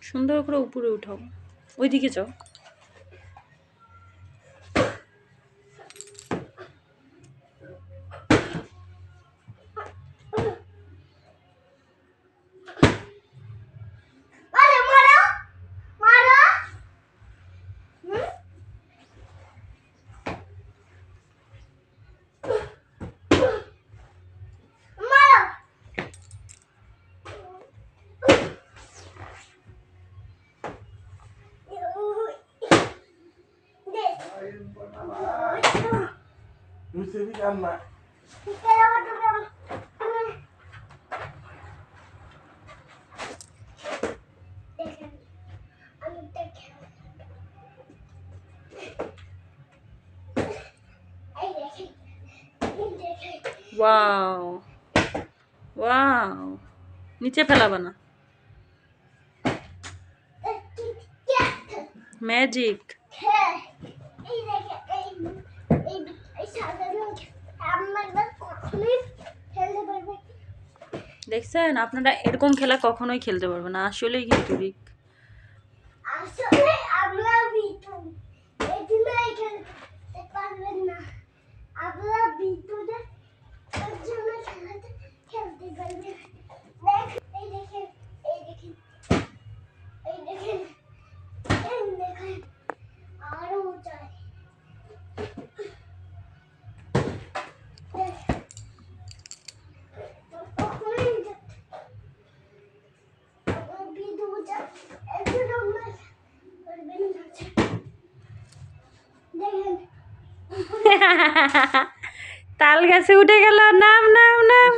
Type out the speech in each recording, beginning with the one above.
সুন্দর করে উপরে উঠাও, ওইদিকে যাও। ওয়াও ওয়াও, নিচে ফেলাবা না। ম্যাজিক। দেখছেন, আপনারা এরকম খেলা কখনোই খেলতে পারবেন না, আসলেই কিন্তু রিক। তাল গাছে উঠে গেল, নাম নাম নাম।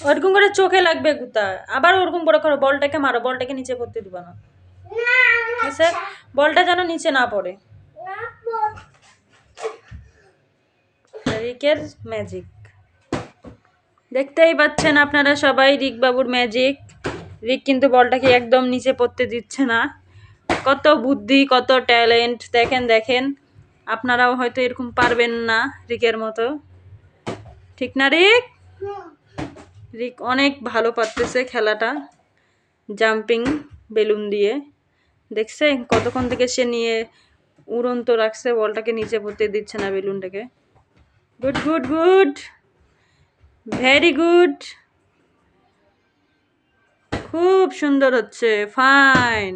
ওরকম করে চোখে লাগবে গুতা, আবার ওরকম করে করো, বলটাকে মারো, বলটাকে নিচে পড়তে দিবা না, ঠিক আছে? বলটা যেন নিচে না পড়ে। রিকের ম্যাজিক দেখতেই পাচ্ছেন আপনারা সবাই, রিক বাবুর ম্যাজিক। রিক কিন্তু বলটাকে একদম নিচে পড়তে দিচ্ছে না। কত বুদ্ধি, কত ট্যালেন্ট, দেখেন দেখেন। আপনারাও হয়তো এরকম পারবেন না রিকের মতো, ঠিক না রিক? রিক অনেক ভালো পারতেছে খেলাটা, জাম্পিং বেলুন দিয়ে। দেখছে কতক্ষণ থেকে সে নিয়ে উড়ন্ত রাখছে, বলটাকে নিচে পড়তে দিচ্ছে না বেলুনটাকে। Good good good, very good, খুব সুন্দর হচ্ছে, ফাইন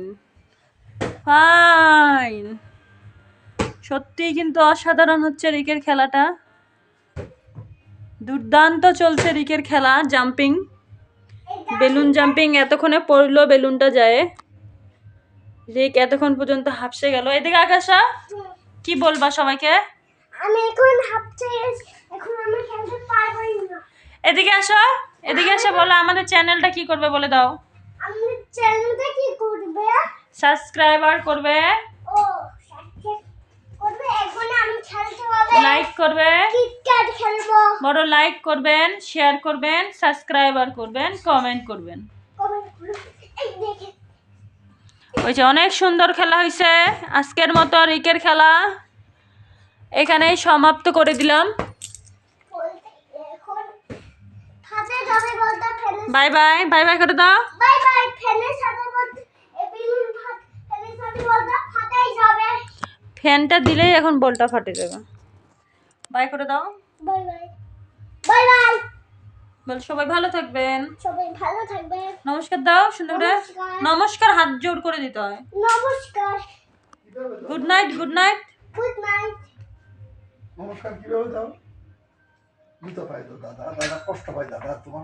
ফাইন। সত্যিই কিন্তু অসাধারণ হচ্ছে রিকের খেলাটা, দুর্দান্ত চলছে রিকের খেলা। জাম্পিং, বেলুন জাম্পিং, এতক্ষণে পড়লো বেলুনটা যায়। রিক এতক্ষণ পর্যন্ত হাঁপসে গেল। এদিকে আকাশা, কি বলবা সবাইকে? আমি এখন হাঁপছে, এখন আমি খেলতে পারবো না। এদিকে আসো, এদিকে এসে বলো আমাদের চ্যানেলটা কি করবে বলে দাও। আমাদের চ্যানেলটা কি করবে? সাবস্ক্রাইবার করবে, ও সাবস্ক্রাইব করবে। এখন আমি খেলতে পারবো, লাইক করবে, ক্রিকেট খেলবো। বড় লাইক করবেন, শেয়ার করবেন, সাবস্ক্রাইবার করবেন, কমেন্ট করবেন। এই দেখেন, ওই যে অনেক সুন্দর খেলা হয়েছে আজকের মতো। রিকের খেলা এখানেই সমাপ্ত করে দিলাম। এখন ফাটে যাবে বলটা, ফেলে বাই বাই, বাই বাই করে দাও। Bye by. ফেলে সাথে বলতে এই বেলুন ফেলে সাথে বলটা ফাটাই যাবে। ফ্যানটা দিলেই এখন বলটা ফাটে যাবে। বাই করে দাও। Bye bye, bye bye. বল সবাই ভালো থাকবেন, সবাই ভালো থাকবেন। নমস্কার দাও সুন্দর করে। নমস্কার হাত জোড় করে দিতে হয়। নমস্কার, good night, good night, good night. নমস্কার কিভাবে দাও? দিতে পাই তো দাদা, দাদা কষ্ট পায় দাদা তোমার।